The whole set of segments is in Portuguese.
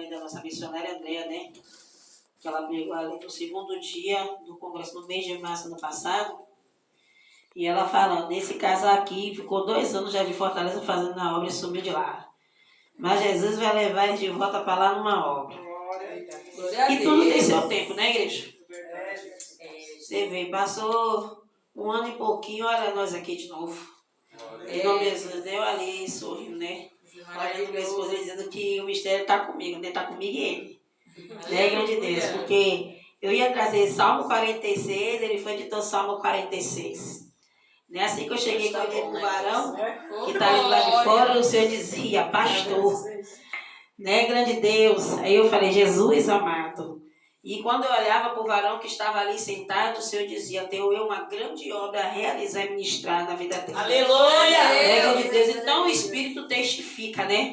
da nossa missionária Andréa, né? Que ela pegou ali no segundo dia do congresso, no mês de março ano passado. E ela fala, nesse caso aqui, ficou 2 anos já de Fortaleza fazendo a obra e sumiu de lá. Mas Jesus vai levar ele de volta para lá numa obra. E tudo tem seu tempo, né, igreja? Você vê, passou 1 ano e pouquinho, olha nós aqui de novo. Em nome de Jesus, deu ali, sorriu, né? Olha minha esposa dizendo que o mistério está comigo, né? Está comigo e ele. Né, em nome de Deus, porque eu ia trazer Salmo 46, ele foi editor Salmo 46. Né? Assim que eu cheguei com ele no varão, que está ali lá de fora, o Senhor dizia, pastor, né, grande Deus. Aí eu falei, Jesus amado. E quando eu olhava para o varão que estava ali sentado, o Senhor dizia, tenho eu uma grande obra a realizar e ministrar na vida dele. Aleluia! Né, grande Deus. Então o Espírito testifica, né?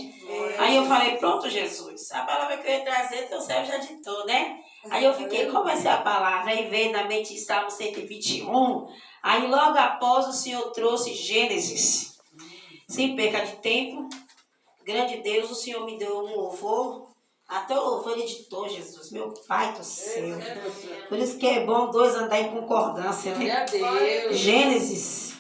Aí eu falei, pronto, Jesus, a palavra que eu ia trazer, teu servo já ditou, né? Aí eu fiquei, qual vai ser a palavra? Aí veio na mente em Salmo 121. Aí logo após o Senhor trouxe Gênesis. Sem perca de tempo, grande Deus, o Senhor me deu um louvor. Até o louvor ele editou, Jesus, meu Pai do céu. Por isso que é bom 2 andar em concordância, né? Gênesis,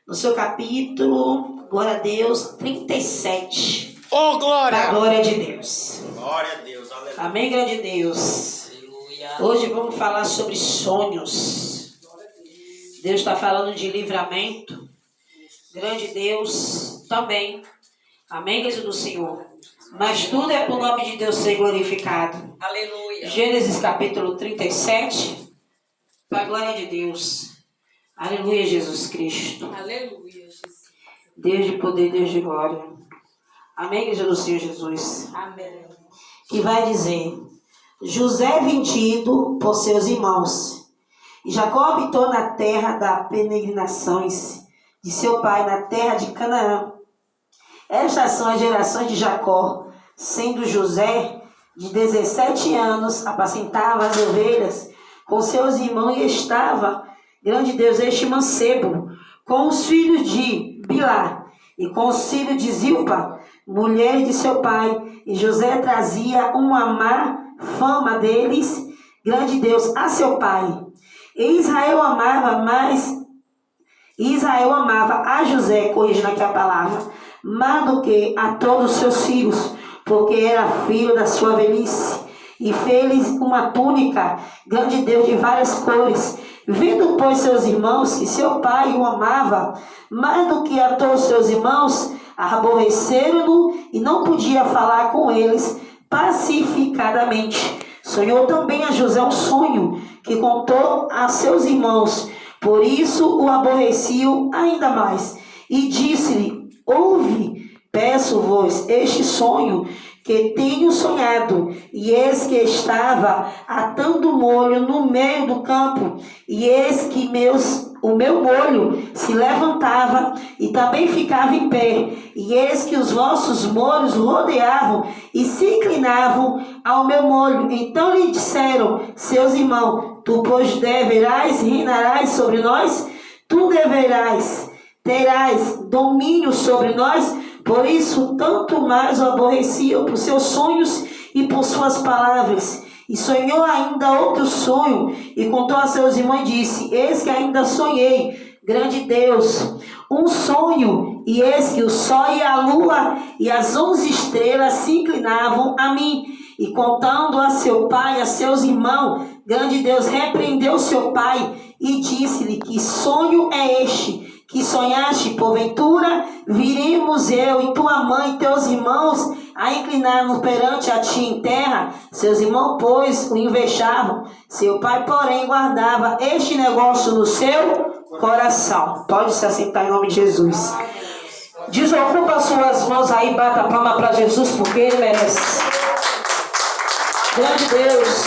no seu capítulo, glória a Deus, 37. Oh, glória! A glória de Deus. Glória a Deus, aleluia. Amém, grande Deus. Aleluia. Hoje vamos falar sobre sonhos. Deus está falando de livramento. Grande Deus também. Amém, igreja do Senhor. Mas tudo é para o nome de Deus ser glorificado. Aleluia. Gênesis capítulo 37. Para a glória de Deus. Aleluia, Jesus Cristo. Aleluia, Jesus. Deus de poder, Deus de glória. Amém, igreja do Senhor Jesus. Amém. Que vai dizer, José vendido por seus irmãos. E Jacó habitou na terra das peregrinações de seu pai, na terra de Canaã. Estas são as gerações de Jacó, sendo José de 17 anos, apacentava as ovelhas com seus irmãos e estava, grande Deus, este mancebo, com os filhos de Bilá e com os filhos de Zilpa, mulher de seu pai. E José trazia uma má fama deles, grande Deus, a seu pai. E Israel amava a José, corrigindo aqui a palavra, mais do que a todos os seus filhos, porque era filho da sua velhice. E fez-lhes uma túnica, grande Deus, de várias cores. Vendo, pois, seus irmãos que seu pai o amava mais do que a todos os seus irmãos, aborreceram-no e não podia falar com eles pacificadamente. Sonhou também a José um sonho que contou a seus irmãos, por isso o aborreciam ainda mais. E disse-lhe, ouve, peço-vos este sonho que tenho sonhado, e eis que estava atando molho no meio do campo, e eis que o meu molho se levantava e também ficava em pé, e eis que os vossos molhos rodeavam e se inclinavam ao meu molho. Então lhe disseram seus irmãos, tu pois reinarás sobre nós, tu terás domínio sobre nós. Por isso, tanto mais o aborreciam por seus sonhos e por suas palavras. E sonhou ainda outro sonho, e contou a seus irmãos e disse, eis que ainda sonhei, grande Deus, um sonho, e eis que o sol e a lua e as 11 estrelas se inclinavam a mim. E contando a seu pai e a seus irmãos, grande Deus repreendeu seu pai e disse-lhe, que sonho é este que sonhaste? Porventura viremos eu e tua mãe e teus irmãos a inclinar-nos perante a ti em terra? Seus irmãos, pois, o invejavam. Seu pai, porém, guardava este negócio no seu coração. Pode se assentar em nome de Jesus. Desocupa as suas mãos aí, bata a palma para Jesus, porque ele merece. Grande Deus.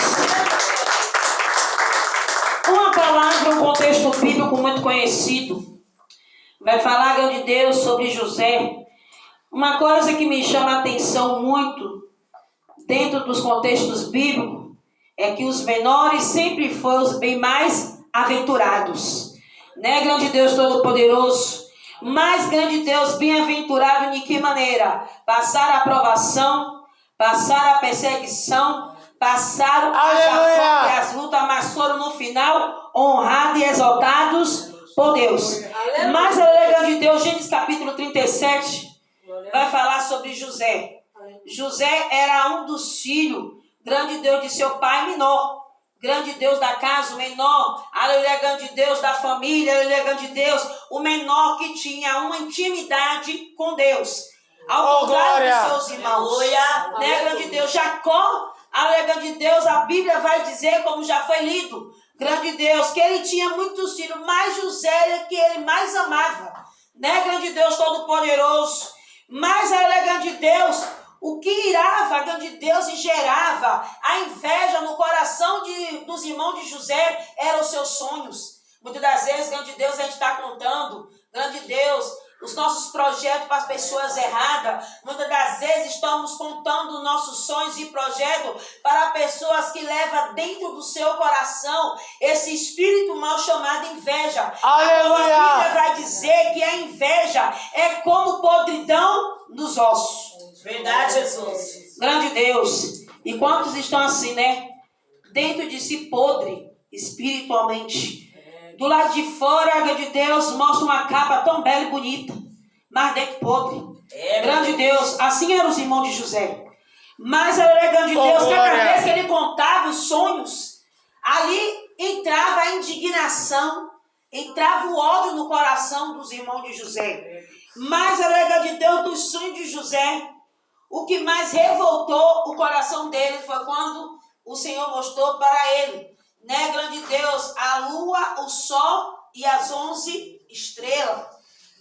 Uma palavra, um contexto bíblico muito conhecido. Vai falar, grande Deus, sobre José. Uma coisa que me chama a atenção muito, dentro dos contextos bíblicos, é que os menores sempre foram os bem mais aventurados. Né, grande Deus Todo-Poderoso? Mas, grande Deus, bem-aventurado de que maneira? Passar a aprovação, passaram a perseguição, passaram a afronta e as lutas, mas foram no final honrados e exaltados por Deus. Mas a legal de Deus, Gênesis capítulo 37, vai falar sobre José. José era um dos filhos, grande Deus de seu pai menor. Grande Deus da casa, o menor, aleluia, grande Deus da família, aleluia, grande Deus, o menor que tinha uma intimidade com Deus. Ao contrário de seus irmãos, né, grande Deus, Jacó, aleluia, grande Deus, a Bíblia vai dizer, como já foi lido, grande Deus, que ele tinha muitos filhos, mas José era que ele mais amava, né, grande Deus Todo-Poderoso, mas, aleluia, grande Deus, o que irava, grande Deus, e gerava a inveja no coração dos irmãos de José eram os seus sonhos. Muitas das vezes, grande Deus, a gente está contando, grande Deus, os nossos projetos para as pessoas erradas. Muitas das vezes estamos contando nossos sonhos e projetos para pessoas que levam dentro do seu coração esse espírito mal chamado inveja. Aleluia! A Bíblia vai dizer que a inveja é como podridão nos ossos. Verdade, Jesus. Grande Deus. E quantos estão assim, né? Dentro de si podre, espiritualmente. Do lado de fora, grande Deus, mostra uma capa tão bela e bonita. Mas dentro podre. Grande Deus. Assim eram os irmãos de José. Mas, grande Deus, cada vez que ele contava os sonhos, ali entrava a indignação, entrava o ódio no coração dos irmãos de José. Mas, grande Deus, dos sonhos de José, o que mais revoltou o coração dele foi quando o Senhor mostrou para ele, né, grande Deus, a lua, o sol e as 11 estrelas.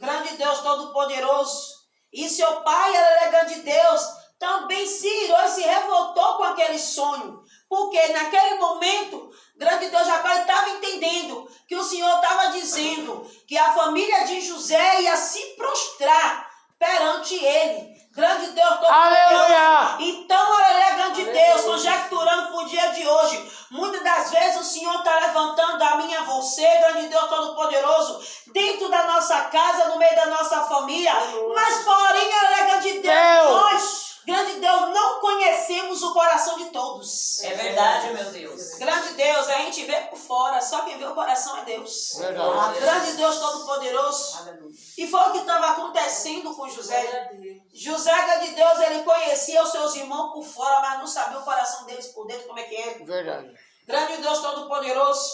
Grande Deus Todo-Poderoso. E seu pai, grande Deus, também se irou e se revoltou com aquele sonho. Porque naquele momento, grande Deus Jacó estava entendendo que o Senhor estava dizendo que a família de José ia se prostrar perante ele. Grande Deus Todo-Poderoso. Então, aleluia, grande Deus, conjecturando para o dia de hoje, muitas das vezes o Senhor está levantando a mim e a você, grande Deus Todo-Poderoso, dentro da nossa casa, no meio da nossa família. Mas, porém, aleluia, grande Deus, nós, grande Deus, não conhecemos o coração de todos. É verdade, meu Deus. Grande Deus, a gente vê por fora, só quem vê o coração é Deus. Verdade. Grande Deus Todo-Poderoso. E foi o que estava acontecendo com José. José, grande Deus, ele conhecia os seus irmãos por fora, mas não sabia o coração deles por dentro, como é que é. Verdade. Grande Deus Todo-Poderoso.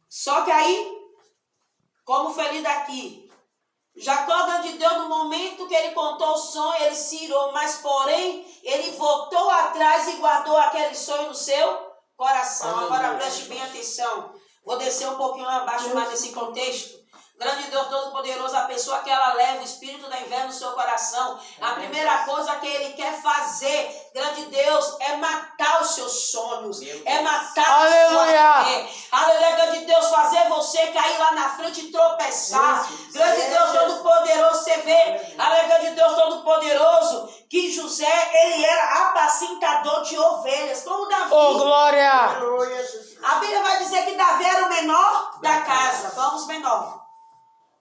Só que aí, como foi lido aqui, Jacó, grande Deus, no momento que ele contou o sonho, ele se irou, mas porém, ele voltou atrás e guardou aquele sonho no seu coração. Agora preste bem atenção. Vou descer um pouquinho abaixo mais desse contexto. Grande Deus Todo-Poderoso, a pessoa que ela leva o espírito da inveja no seu coração, a primeira coisa que ele quer fazer, grande Deus, é matar os seus sonhos, é matar a sua fé. Aleluia, grande Deus, fazer você cair lá na frente e tropeçar. Grande Deus Todo-Poderoso, você vê, aleluia, grande Deus Todo-Poderoso, que José, ele era apacentador de ovelhas, como Davi. Oh, glória! A Bíblia vai dizer que Davi era o menor da casa. Vamos, menor.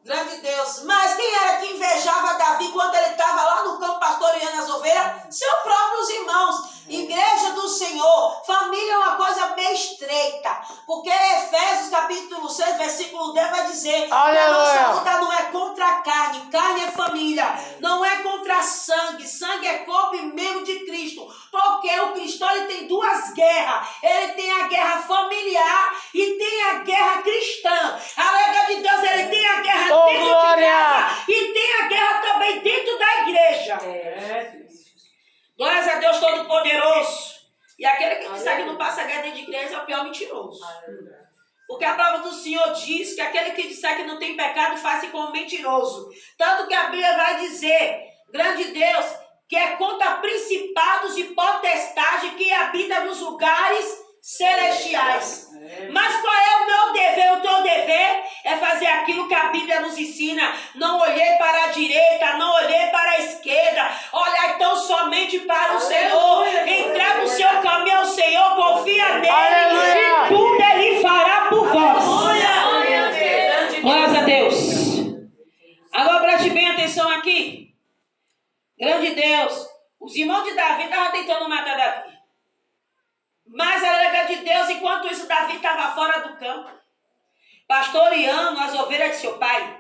Grande Deus. Mas quem era que invejava Davi quando ele estava lá no campo pastoreando as ovelhas? Seus próprios irmãos. Igreja do Senhor. Família é uma coisa bem estreita. Porque Efésios capítulo 6, versículo 10 vai dizer: aleluia, que a nossa luta não é contra a carne. Carne é família. Não é contra sangue. Sangue é corpo e membro de Cristo. Porque o cristão, ele tem duas guerras. Ele tem a guerra familiar e tem a guerra cristã. A alegria de Deus, ele tem a guerra dentro de casa e tem a guerra também dentro da igreja. Glórias a Deus Todo-Poderoso. E aquele que disser que não passa guerra dentro de igreja é o pior mentiroso. Porque a palavra do Senhor diz que aquele que disser que não tem pecado faz-se como mentiroso. Tanto que a Bíblia vai dizer, grande Deus, que é contra principados e potestades que habitam nos lugares celestiais. Mas qual é o meu dever? O teu dever é fazer aquilo que a Bíblia nos ensina. Não olhei para a direita, não olhei para a esquerda. Olhar então somente para o Senhor. Entrega o seu caminho ao Senhor, confia nele. Aleluia. E tudo ele fará por vós. Glórias a Deus. Agora preste bem atenção aqui. Grande Deus. Os irmãos de Davi, Mas a alegria de Deus, enquanto isso, Davi estava fora do campo, pastoreando as ovelhas de seu pai.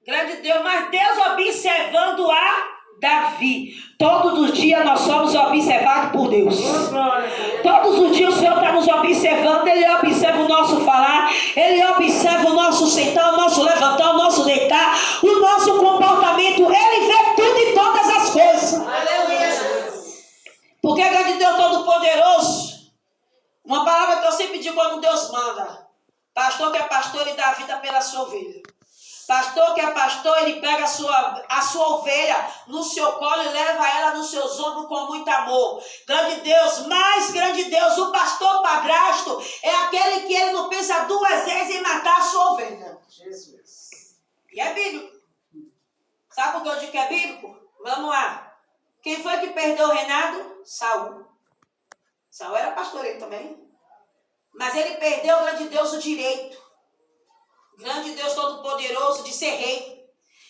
Grande Deus, mas Deus observando a Davi. Todos os dias nós somos observados por Deus. Todos os dias o Senhor está nos observando. Ele observa o nosso falar, Ele observa o nosso sentar, o nosso levantar, o nosso deitar, o nosso comportamento. Ele vê tudo e todas as coisas. Porque é grande Deus Todo-Poderoso. Uma palavra que eu sempre digo quando Deus manda: pastor que é pastor, ele dá a vida pela sua ovelha. Pastor que é pastor, ele pega a sua ovelha no seu colo e leva ela nos seus ombros com muito amor. Grande Deus, mais grande Deus, o pastor padrasto é aquele que ele não pensa duas vezes em matar a sua ovelha. Jesus. E é bíblico. Sabe por que eu digo que é bíblico? Vamos lá. Quem foi que perdeu o reinado? Saul. Saul era pastoreiro também. Mas ele perdeu, grande Deus, o direito. Grande Deus Todo-Poderoso de ser rei.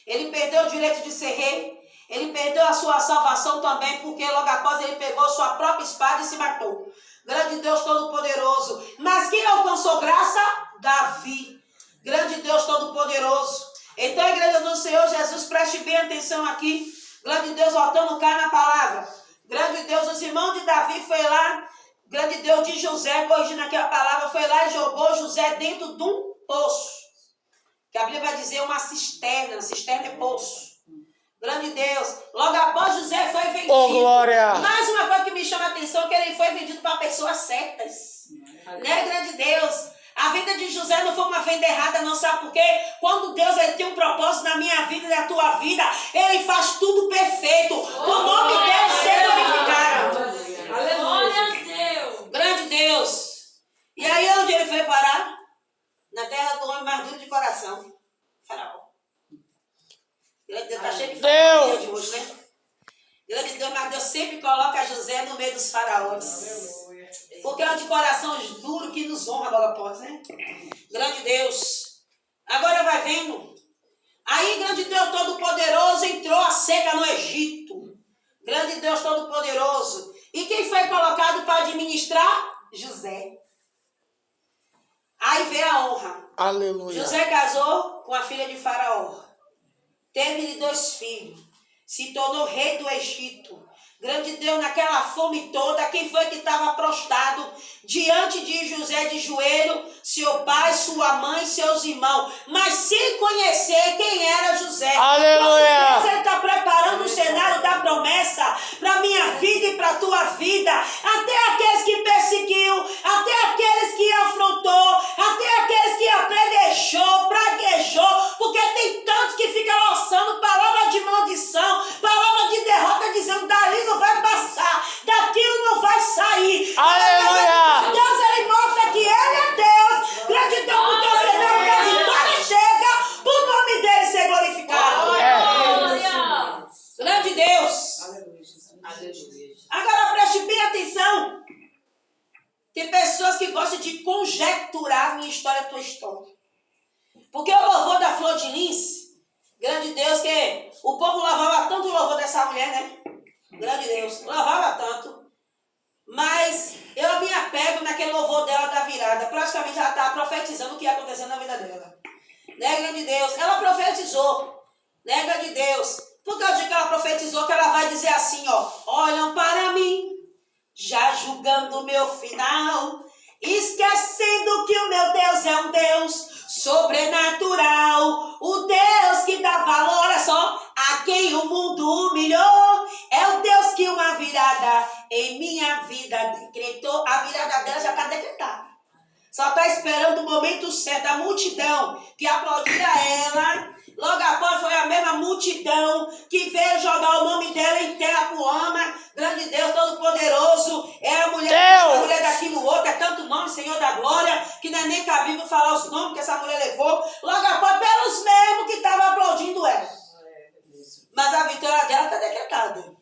Ele perdeu o direito de ser rei. Ele perdeu a sua salvação também, porque logo após ele pegou sua própria espada e se matou. Grande Deus Todo-Poderoso. Mas quem alcançou graça? Davi. Grande Deus Todo-Poderoso. Então, igreja do Senhor Jesus, preste bem atenção aqui. Grande Deus, voltando cá na palavra. Grande Deus, os irmãos de Davi foi lá. Grande Deus de José, corrigindo aqui a palavra, foi lá e jogou José dentro de um poço. Que a Bíblia vai dizer uma cisterna é poço. Grande Deus. Logo após José foi vendido. Oh, glória! Mais uma coisa que me chama a atenção é que ele foi vendido para pessoas certas. Né, grande Deus? A vida de José não foi uma venda errada, não, sabe por quê? Quando Deus ele tem um propósito na minha vida e na tua vida, Ele faz tudo perfeito. O nome dele ser glorificado. Aleluia, Deus. Grande Deus. E aí onde ele foi parar? Na terra do homem mais duro de coração. Faraó. Grande Deus, está cheio de família de hoje, né? Grande Deus, mas Deus sempre coloca José no meio dos faraós. Porque é um de coração duro que nos honra logo após, né? Grande Deus. Agora vai vendo. Aí, grande Deus Todo-Poderoso, entrou a seca no Egito. Grande Deus Todo-Poderoso. E quem foi colocado para administrar? José. Aí veio a honra. Aleluia. José casou com a filha de Faraó. Teve 2 filhos. Se tornou rei do Egito. Grande Deus, naquela fome toda, quem foi que estava prostrado diante de José de joelho? Seu pai, sua mãe, seus irmãos. Mas sem conhecer quem era José. Aleluia! Deus está preparando o cenário da promessa para minha vida e para a tua vida. Até aqueles que perseguiu, até aqueles que afrontou, até aqueles que apredejou, praguejou. Porque tem tantos que ficam lançando palavra de maldição, palavra de derrota, dizendo dali não vai passar, daquilo não vai sair. Aleluia! Deus, ele mostra que ele é Deus. Grande Deus, porque o cenário da vitória chega para o nome dele ser glorificado. Aleluia. Grande Deus. Aleluia. Agora preste bem atenção. Tem pessoas que gostam de conjecturar minha história, a tua história. Porque o louvor da Flor de Lins, grande Deus, que o povo louvava tanto o louvor dessa mulher, né? Grande Deus, louvava tanto. Mas eu me apego naquele louvor dela da virada. Praticamente ela estava profetizando o que ia acontecer na vida dela. Né, grande Deus? Ela profetizou. Né, grande Deus? Porque eu digo que ela profetizou, que ela vai dizer assim, ó. Olham para mim, já julgando o meu final, esquecendo que o meu Deus é um Deus sobrenatural. O Deus que dá valor, olha só, a quem o mundo humilhou. É o Deus que uma virada em minha vida decretou. A virada dela já está decretada. Só está esperando o momento certo. A multidão que aplaudia ela, logo após foi a mesma multidão que veio jogar o nome dela em terra pro ama. Grande Deus Todo-Poderoso. É a mulher daquilo outro. É tanto nome, Senhor da Glória, que não é nem cabível falar os nomes que essa mulher levou. Logo após, pelos mesmos que estavam aplaudindo ela. Mas a vitória dela está decretada.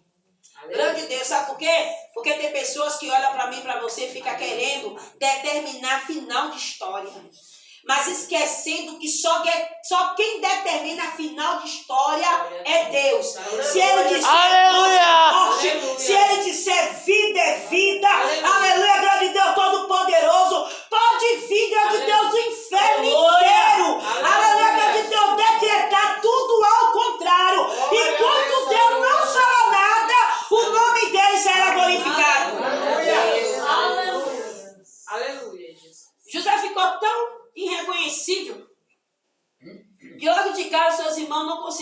Grande Deus, sabe por quê? Porque tem pessoas que olham para mim e para você e ficam querendo determinar final de história. Mas esquecendo que só quem determina final de história é Deus. Se Ele disser morte, é morte. Se Ele disser vida, é vida. Aleluia, grande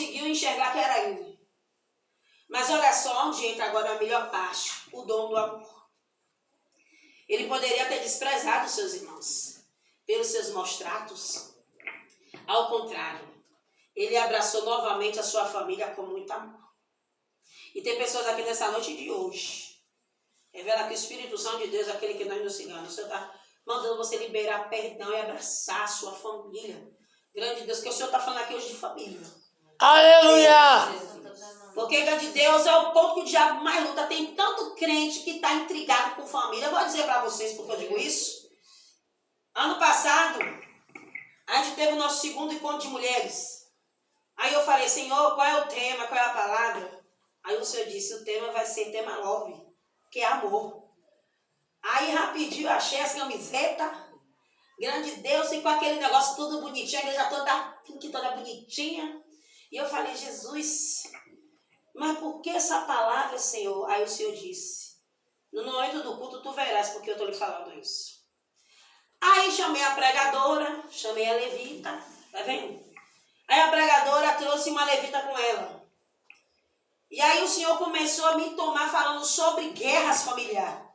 conseguiu enxergar que era ele. Mas olha só onde entra agora a melhor parte, o dom do amor. Ele poderia ter desprezado os seus irmãos pelos seus maus tratos. Ao contrário, ele abraçou novamente a sua família com muito amor. E tem pessoas aqui nessa noite de hoje. Revela que o Espírito Santo de Deus é aquele que nós nos enganamos. O Senhor está mandando você liberar perdão e abraçar a sua família. Grande Deus, que o Senhor está falando aqui hoje de família. Aleluia! Porque, grande Deus, é o ponto que o diabo mais luta. Tem tanto crente que está intrigado com família. Eu vou dizer para vocês porque eu digo isso. Ano passado, a gente teve o nosso segundo encontro de mulheres. Aí eu falei, Senhor, qual é o tema, qual é a palavra? Aí o Senhor disse, o tema vai ser tema love, que é amor. Aí rapidinho eu achei as camisetas. Grande Deus, e com aquele negócio tudo bonitinho, a igreja toda bonitinha. E eu falei, Jesus, mas por que essa palavra, Senhor? Aí o Senhor disse, no momento do culto tu verás porque eu estou lhe falando isso. Aí chamei a pregadora, chamei a levita, tá vendo? Aí a pregadora trouxe uma levita com ela. E aí o Senhor começou a me tomar falando sobre guerras familiares.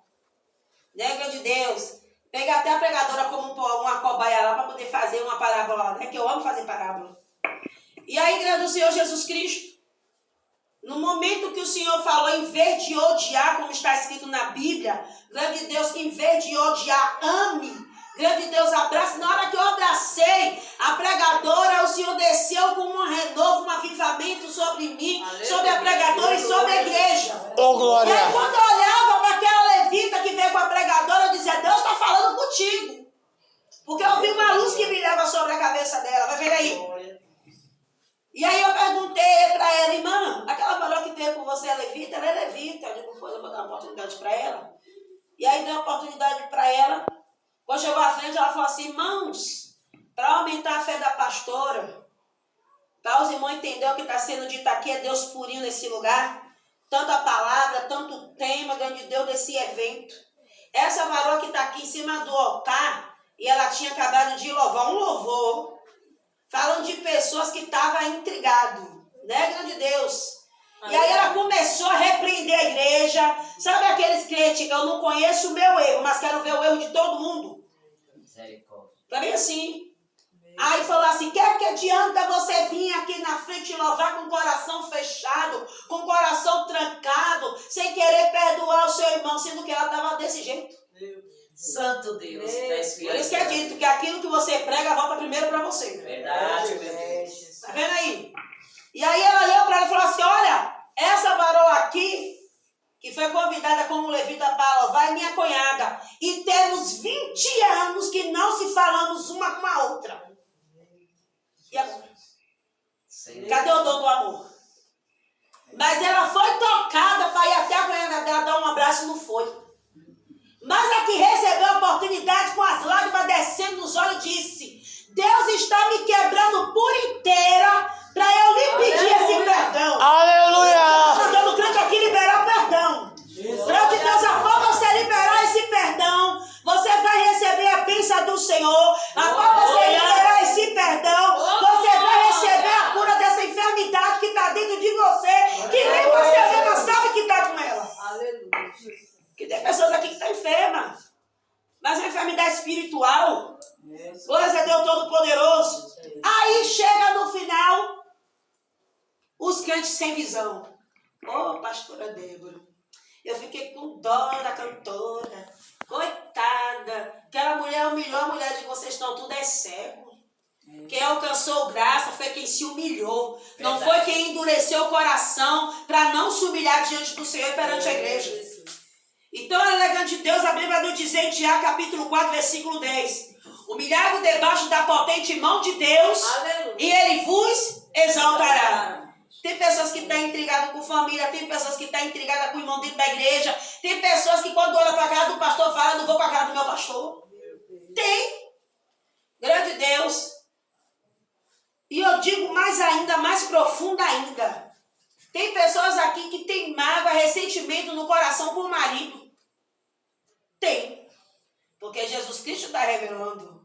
Né, grande Deus? Peguei até a pregadora como uma cobaia lá para poder fazer uma parábola, né? Que eu amo fazer parábola. E aí, grande Senhor Jesus Cristo, no momento que o Senhor falou, em vez de odiar, como está escrito na Bíblia, grande Deus, que em vez de odiar, ame. Grande Deus, abraça. Na hora que eu abracei a pregadora, o Senhor desceu com um renovo, um avivamento sobre mim, aleluia, sobre a pregadora e sobre a igreja. Oh, glória! E aí, quando eu olhava para aquela levita que veio com a pregadora, eu dizia, Deus está falando contigo. Porque eu vi uma luz que brilhava sobre a cabeça dela. Vai ver aí. E aí eu perguntei para ela, irmã, aquela varoa que veio com você é levita? Ela é levita. Eu digo, pois eu vou dar uma oportunidade para ela. E aí dei uma oportunidade para ela. Quando chegou à frente, ela falou assim, irmãos, para aumentar a fé da pastora, para os irmãos entenderem o que está sendo dito aqui, é Deus purinho nesse lugar, tanta palavra, tanto tema, grande Deus, desse evento. Essa varoa que está aqui em cima do altar, e ela tinha acabado de louvar um louvor, falando de pessoas que estavam intrigadas, né, grande Deus? E aí ela começou a repreender a igreja. Sabe aqueles crentes que eu não conheço o meu erro, mas quero ver o erro de todo mundo? Tá bem assim. Aí falou assim, que adianta você vir aqui na frente e louvar com o coração fechado, com o coração trancado, sem querer perdoar o seu irmão, sendo que ela estava desse jeito. Santo Deus. Por isso que é dito que aquilo que você prega volta primeiro para você. Verdade, verdade. Tá vendo aí? E aí ela olhou para ela e falou assim, olha, essa varoa aqui, que foi convidada como levita para louvar, é minha cunhada. E temos 20 anos que não se falamos uma com a outra. E agora? Cadê o dom do amor? Mas ela foi tocada para ir até a cunhada dela dar um abraço e não foi. Mas a que recebeu a oportunidade com as lágrimas descendo nos olhos disse, Deus está me quebrando por inteira para eu lhe pedir esse perdão. Aleluia! Mandando crente aqui liberar perdão. Grande Deus, após você liberar esse perdão, você vai receber a bênção do Senhor. Após você liberar esse perdão, você vai receber a cura dessa enfermidade que está dentro de você, que nem você mesma sabe que está com ela. Aleluia. Que tem pessoas aqui que estão enfermas, mas é uma enfermidade espiritual. Glória a Deus Todo-Poderoso. Aí chega no final, os crentes sem visão. Ô, pastora Débora, eu fiquei com dó da cantora. Coitada, aquela mulher humilhou a mulher de vocês, estão tudo é cego. Quem alcançou graça foi quem se humilhou. Não foi quem endureceu o coração para não se humilhar diante do Senhor e perante a igreja. Então, elegante Deus, a Bíblia vai nos dizer em Tiago, capítulo 4, versículo 10. Humilhai-vos debaixo da potente mão de Deus, aleluia, e Ele vos exaltará. Tem pessoas que estão intrigadas com família, tem pessoas que estão intrigadas com o irmão dentro da igreja, tem pessoas que quando olham para a cara do pastor falam, não vou para a cara do meu pastor. Tem. Grande Deus. E eu digo mais ainda, mais profundo ainda. Tem pessoas aqui que têm mágoa, ressentimento no coração com o marido. Tem. Porque Jesus Cristo está revelando.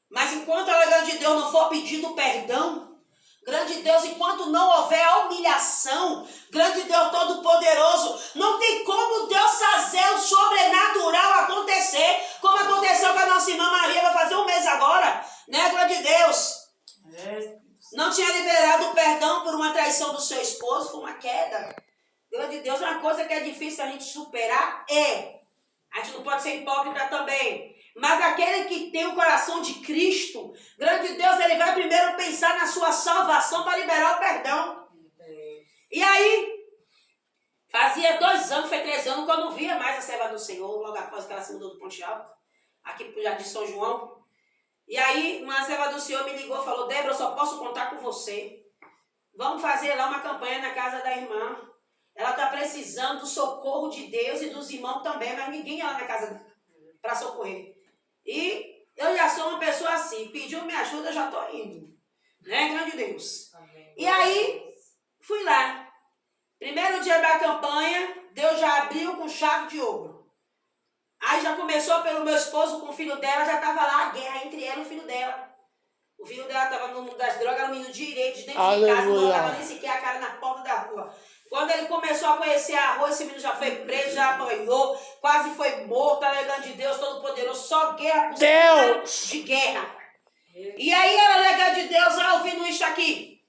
Mas enquanto a legenda de Deus não for pedindo perdão, Grande Deus, enquanto não houver a humilhação, grande Deus Todo-Poderoso, não tem como Deus fazer o sobrenatural acontecer, como aconteceu com a nossa irmã Maria, vai fazer um mês agora, né, grande Deus? Não tinha liberado o perdão por uma traição do seu esposo, foi uma queda. Grande Deus, uma coisa que é difícil a gente superar a gente não pode ser hipócrita também. Mas aquele que tem o coração de Cristo, grande Deus, ele vai primeiro pensar na sua salvação para liberar o perdão. E aí, fazia 2 anos, foi 3 anos que eu não via mais a serva do Senhor, logo após que ela se mudou do Ponte Alto, aqui pro Jardim São João. E aí, uma serva do Senhor me ligou e falou: Débora, eu só posso contar com você. Vamos fazer lá uma campanha na casa da irmã. Ela está precisando do socorro de Deus e dos irmãos também, mas ninguém ia lá na casa dela para socorrer. E eu já sou uma pessoa assim, pediu minha ajuda, eu já estou indo. Né, grande Deus? Amém. E aí, fui lá. Primeiro dia da campanha, Deus já abriu com chave de ouro. Aí já começou pelo meu esposo com o filho dela, já estava lá a guerra entre ela e o filho dela. O filho dela estava no mundo das drogas, era um menino direito, dentro de casa, não estava nem sequer a cara na porta da rua. Quando ele começou a conhecer a rua, esse menino já foi preso, já apanhou, quase foi morto, alegando de Deus Todo-Poderoso, só guerra por Deus de guerra. E aí ela alegando de Deus, ouvindo isso aqui.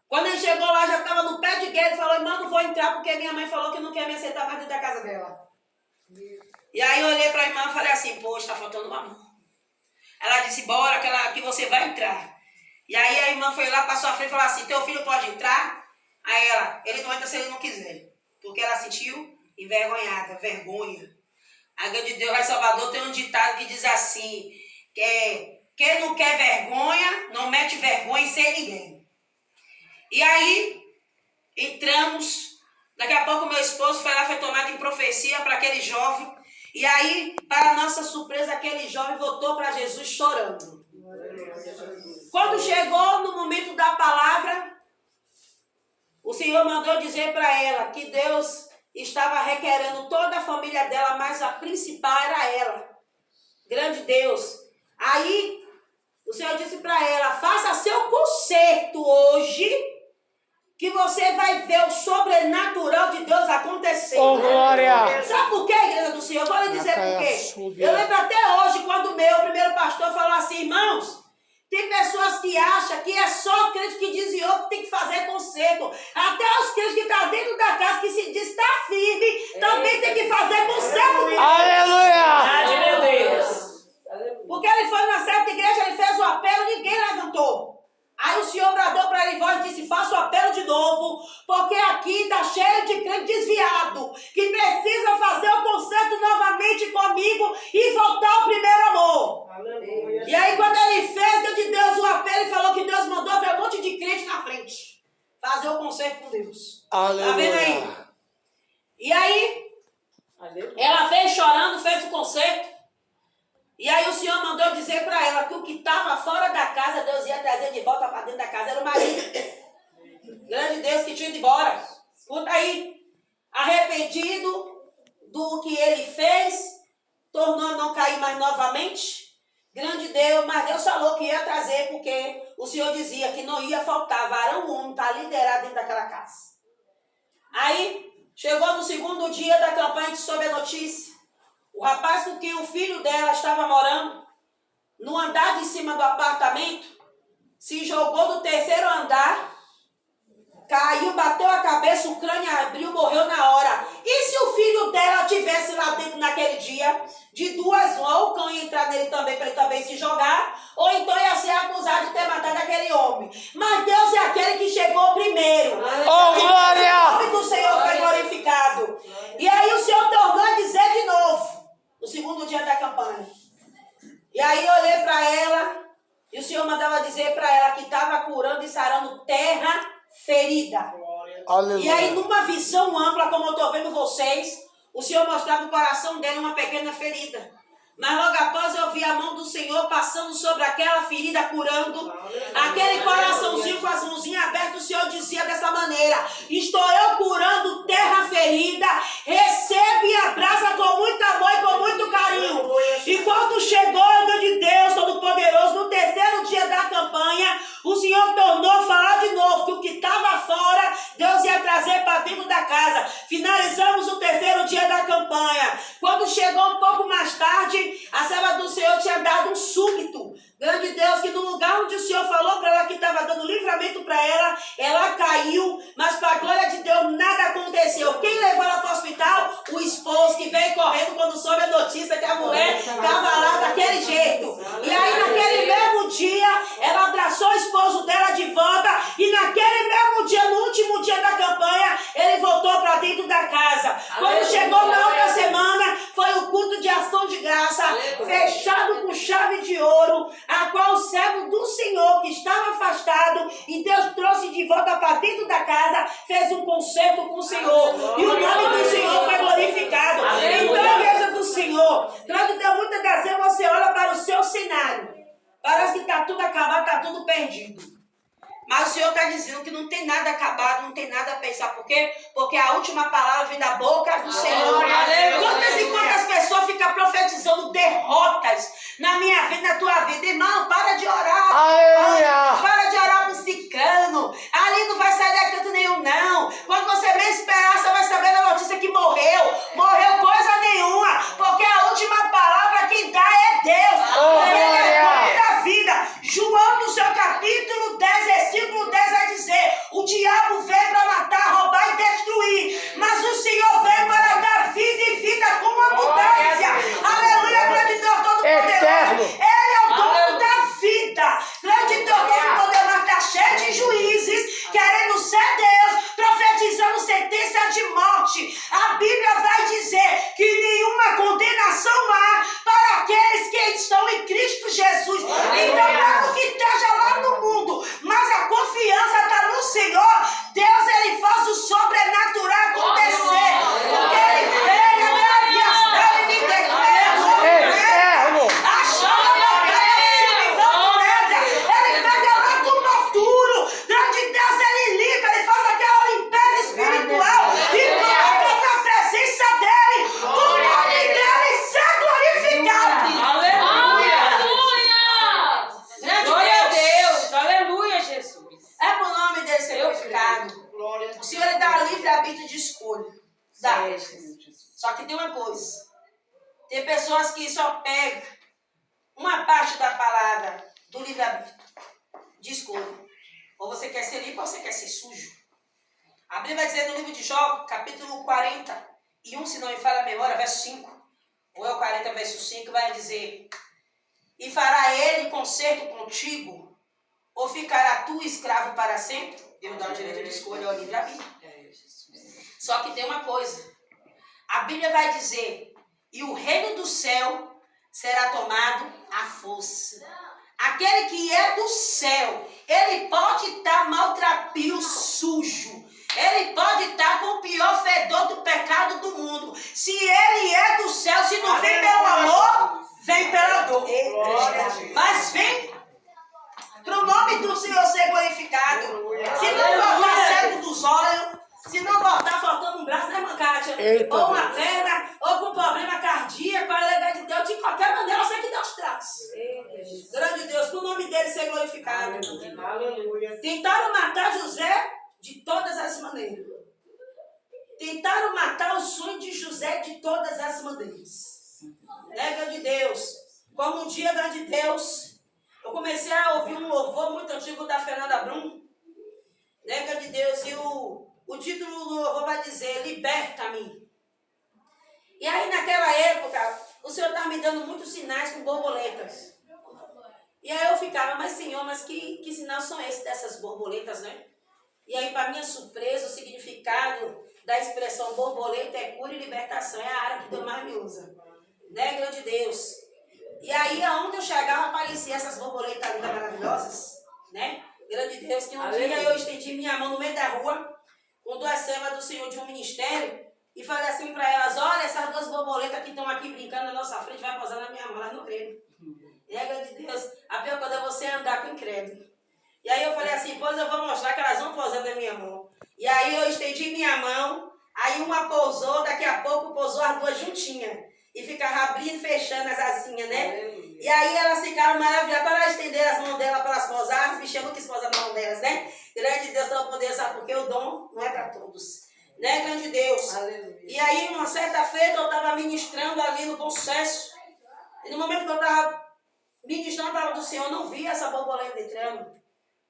Quando ele chegou lá, já estava no pé de guerra, ele falou: irmã, não vou entrar porque minha mãe falou que não quer me aceitar mais dentro da casa dela. E aí eu olhei para a irmã e falei assim: poxa, está faltando uma mão. Ela disse: bora, que você vai entrar. E aí a irmã foi lá, passou a frente e falou assim: teu filho pode entrar? Aí ela: ele não entra se ele não quiser. Porque ela sentiu envergonhada, vergonha. A grande Deus lá em Salvador tem um ditado que diz assim: quem não quer vergonha, não mete vergonha em sem ninguém. E aí, entramos. Daqui a pouco meu esposo foi lá, foi tomado em profecia para aquele jovem. E aí, para nossa surpresa, aquele jovem voltou para Jesus chorando. Quando chegou no momento da palavra, o Senhor mandou dizer para ela que Deus estava requerendo toda a família dela, mas a principal era ela. Grande Deus. Aí, o Senhor disse para ela: faça seu conserto hoje, que você vai ver o sobrenatural de Deus acontecer. Oh, glória! Sabe por quê, igreja do Senhor? Eu vou lhe dizer por quê. Eu lembro até hoje, quando o meu primeiro pastor falou assim: irmãos, tem pessoas que acham que é só crente que desviou que tem que fazer conserto. Até os crentes que estão dentro da casa, que se diz estar firme, também tem que fazer conserto. Aleluia! Meu Deus. Porque ele foi na certa igreja, ele fez o apelo, ninguém levantou. Aí o Senhor bradou para ele em voz e disse: faça o apelo de novo, porque aqui está cheio de crente desviado, que precisa fazer o conserto novamente comigo e voltar ao primeiro amor. Aleluia. E aí quando ele fez, Deus de Deus o apelo, e falou que Deus mandou ver um monte de crente na frente fazer o conserto com Deus. Aleluia. Tá vendo aí? E aí, ela veio chorando, fez o conserto. E aí o Senhor mandou dizer para ela que o que estava fora da casa, Deus ia trazer de volta para dentro da casa, era o marido. Grande Deus que tinha ido embora. Escuta aí. Arrependido do que ele fez, tornou a não cair mais novamente. Grande Deus, mas Deus falou que ia trazer, porque o Senhor dizia que não ia faltar varão homem para liderar dentro daquela casa. Aí, chegou no segundo dia da campanha, a gente soube a notícia. O rapaz com quem o filho dela estava morando, no andar de cima do apartamento, se jogou do 3º andar, caiu, bateu a cabeça, o crânio abriu, morreu na hora. E se o filho dela estivesse lá dentro naquele dia, de 2 ou o cão ia entrar nele também, para ele também se jogar, ou então ia ser acusado de ter matado aquele homem. Mas Deus é aquele que chegou primeiro. Oh, glória! O nome do Senhor foi glorificado. E aí o Senhor tornou a dizer de novo, no segundo dia da campanha. E aí eu olhei para ela, e o Senhor mandava dizer para ela que estava curando e sarando terra ferida. Aleluia. E aí numa visão ampla, como eu estou vendo vocês, o Senhor mostrava o coração dele uma pequena ferida. Mas logo após eu vi a mão do Senhor passando sobre aquela ferida, curando. Aquele coraçãozinho com as mãozinhas abertas, o Senhor dizia dessa maneira: estou eu curando terra ferida, recebe e abraça com muito amor e com muito carinho. E quando chegou o Deus de Deus Todo-Poderoso, no 3º dia da campanha, o Senhor tornou a falar casa, fechado com chave de ouro, a qual o servo do Senhor que estava afastado e Deus trouxe de volta para dentro da casa, fez um concerto com o Senhor. E o nome do Senhor foi glorificado. Então, a igreja do Senhor, então, muitas das vezes você olha para o seu cenário, parece que está tudo acabado, está tudo perdido. Mas o Senhor está dizendo que não tem nada acabado, não tem nada a pensar. Por quê? Porque a última palavra vem da boca do Senhor. Quantas e quantas pessoas ficam profetizando derrotas na minha vida, na tua vida? Irmão, para de orar. Aleluia. Para de orar pro cicano. Ali não vai sair de canto nenhum, não. Quando você bem esperar, você vai saber da notícia que morreu. Morreu coisa nenhuma. Porque a última palavra quem dá é Deus. Ele é dono da vida. João, no seu capítulo 10, versículo 10, vai dizer: o diabo veio para matar, roubar e destruir, mas o Senhor veio para dar vida e vida com abundância. Aleluia, grande Deus Todo-Poderoso. Ele é o dono da vida. Grande Deus Todo-Poderoso, está cheio de juízes querendo ser Deus, profetizando sentença de morte. A Bíblia vai dizer que nenhuma condenação há para aqueles que estão em Cristo Jesus. Então, mesmo que esteja lá no mundo, mas a confiança está no Senhor, Deus ele faz o sobrenatural acontecer. Porque ele pega minha vida, ele me Eterno. a chama da ele pega lá do noturno. Grande Deus, ele limpa, ele faz aquela limpeza espiritual e coloca na presença dele, o nome dele ser glorificado. Aleluia! Glória a Deus, aleluia, Jesus. É pro nome dele ser glorificado. O Senhor ele dá livre-arbítrio de escolha. Dá. Só que tem uma coisa. Tem pessoas que só pegam uma parte da palavra do livre-arbítrio de escolha. Ou você quer ser limpo ou você quer ser sujo. A Bíblia vai dizer no livro de Jó, capítulo 41, se não me falha a memória, verso 5. Ou é o 40, verso 5, vai dizer: e fará ele concerto contigo, ou ficará tu escravo para sempre? Deus dá o direito de escolha ao livre-arbítrio. Só que tem uma coisa. A Bíblia vai dizer: e o reino do céu será tomado à força. Aquele que é do céu, ele pode estar maltrapilho, sujo. Ele pode estar com o pior fedor do pecado do mundo. Se ele é do céu, se não vem pelo amor, vem pela dor. Mas vem para o nome do Senhor ser glorificado. Se não voltar cego dos olhos, se não voltar faltando um braço, né, Kátia? Ou uma perna, ou com problema cardíaco, a alegria de Deus, de qualquer maneira, eu sei que Deus traz. Grande Deus, para o nome dele ser glorificado. Tentaram matar José de todas as maneiras. Tentaram matar o sonho de José de todas as maneiras. Né, grande Deus? Como um dia, grande Deus, eu comecei a ouvir um louvor muito antigo da Fernanda Brum. Né, grande Deus? E o título do louvor vai dizer: liberta-me. E aí, naquela época, o Senhor estava me dando muitos sinais com borboletas. E aí eu ficava: mas Senhor, mas que sinais são esses dessas borboletas, né? E aí, para minha surpresa, o significado da expressão borboleta é cura e libertação. É a área que Deus mais me usa. Né, grande Deus? E aí, aonde eu chegava, apareciam essas borboletas lindas, maravilhosas. Né? Grande Deus, que um dia eu estendi minha mão no meio da rua com duas servas do Senhor de um ministério e falei assim para elas: olha, essas duas borboletas que estão aqui brincando na nossa frente, vai posar na minha mão. Elas não creram. É, grande Deus, a pior coisa é você andar com incrédulo. E aí eu falei assim: pois eu vou mostrar que elas vão posar na minha mão. E aí eu estendi minha mão, aí uma pousou, daqui a pouco pousou as duas juntinhas. E ficava abrindo e fechando as asinhas, né? E aí elas ficaram maravilhadas. Para elas estenderem as mãos delas para elas posar, os bichos não quis posar na mão delas, né? Grande Deus, todo poder, sabe? Porque o dom não é para todos. Né, grande Deus? Aleluia. E aí, uma certa feita, eu estava ministrando ali no Bom Sucesso. E no momento que eu estava ministrando a palavra do Senhor, eu não via essa borboleta entrando.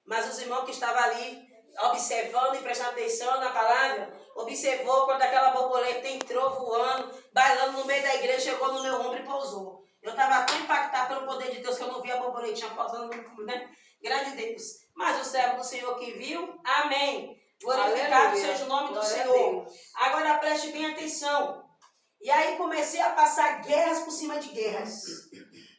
Mas os irmãos que estavam ali, observando e prestando atenção na palavra, observou quando aquela borboleta entrou voando, bailando no meio da igreja, chegou no meu ombro e pousou. Eu estava tão impactado pelo poder de Deus que eu não via a borboletinha pousando no meu ombro, né? Grande Deus. Mas o servo do Senhor que viu, amém. Glorificado seja o nome do Senhor. Agora preste bem atenção. E aí comecei a passar guerras por cima de guerras.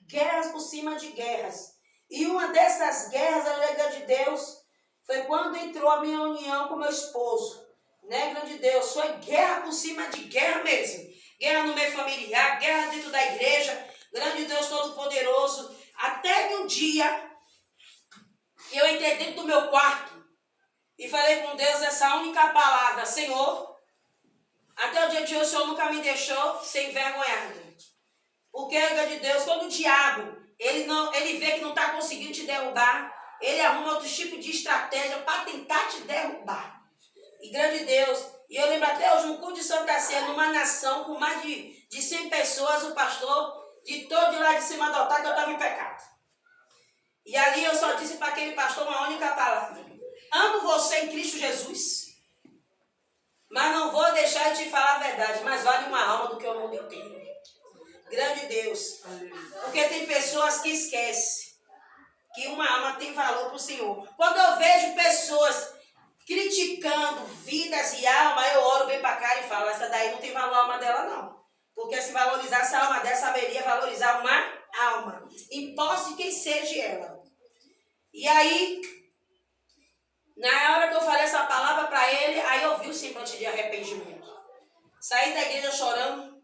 Guerras por cima de guerras. E uma dessas guerras, a grande Deus, foi quando entrou a minha união com meu esposo. Né, grande Deus? Foi guerra por cima de guerra mesmo. Guerra no meio familiar, guerra dentro da igreja. Grande Deus Todo-Poderoso. Até que um dia, eu entrei dentro do meu quarto e falei com Deus essa única palavra: Senhor, até o dia de hoje o Senhor nunca me deixou ser envergonhado. Porque, grande Deus, quando o diabo, ele vê que não está conseguindo te derrubar, ele arruma outro tipo de estratégia para tentar te derrubar. E, grande Deus, e eu lembro até hoje, um culto de Santa Ceia, numa nação com mais de 100 pessoas, o pastor ditou de lá de cima do altar que eu estava em pecado. E ali eu só disse para aquele pastor uma única palavra: amo você em Cristo Jesus, mas não vou deixar de te falar a verdade, mas vale uma alma do que o mundo inteiro. Grande Deus. Porque tem pessoas que esquecem que uma alma tem valor para o Senhor. Quando eu vejo pessoas criticando vidas e alma, eu oro bem para cá e falo: essa daí não tem valor a alma dela, não. Porque se valorizasse a alma dela, saberia valorizar uma alma, em posse de quem seja ela. E aí, na hora que eu falei essa palavra para ele, aí eu vi o semblante de arrependimento. Saí da igreja chorando,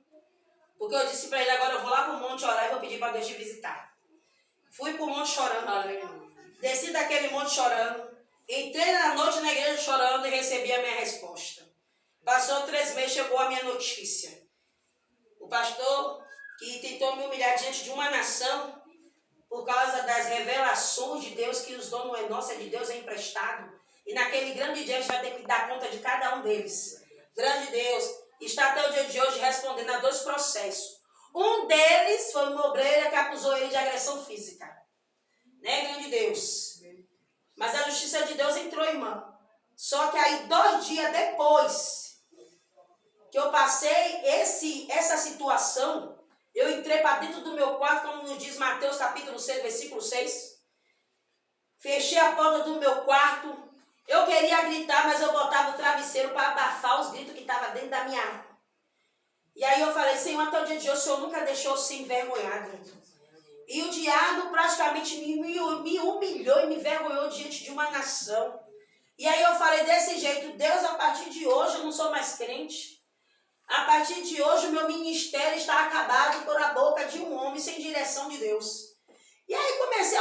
porque eu disse para ele: agora eu vou lá para o monte orar e vou pedir para Deus te visitar. Fui para o monte chorando, desci daquele monte chorando, entrei na noite na igreja chorando e recebi a minha resposta. Passou 3 meses, chegou a minha notícia. O pastor que tentou me humilhar diante de uma nação por causa das revelações de Deus, que os dons não é nosso, é de Deus, é emprestado. E naquele grande dia a gente vai ter que dar conta de cada um deles. Grande Deus, está até o dia de hoje respondendo a 2 processos. Um deles foi uma obreira que acusou ele de agressão física. Né, grande Deus? Mas a justiça de Deus entrou, irmã. Só que aí 2 dias depois que eu passei essa situação, eu entrei para dentro do meu quarto, como nos diz Mateus capítulo 6, versículo 6. Fechei a porta do meu quarto. Eu queria gritar, mas eu botava o travesseiro para abafar os gritos que estavam dentro da minha alma. E aí eu falei: Senhor, até o dia de hoje o Senhor nunca deixou eu ser envergonhado. E o diabo praticamente me humilhou e me envergonhou diante de uma nação. E aí eu falei desse jeito: Deus, a partir de hoje eu não sou mais crente. A partir de hoje o meu ministério está acabado por a boca de um homem sem direção de Deus. E aí comecei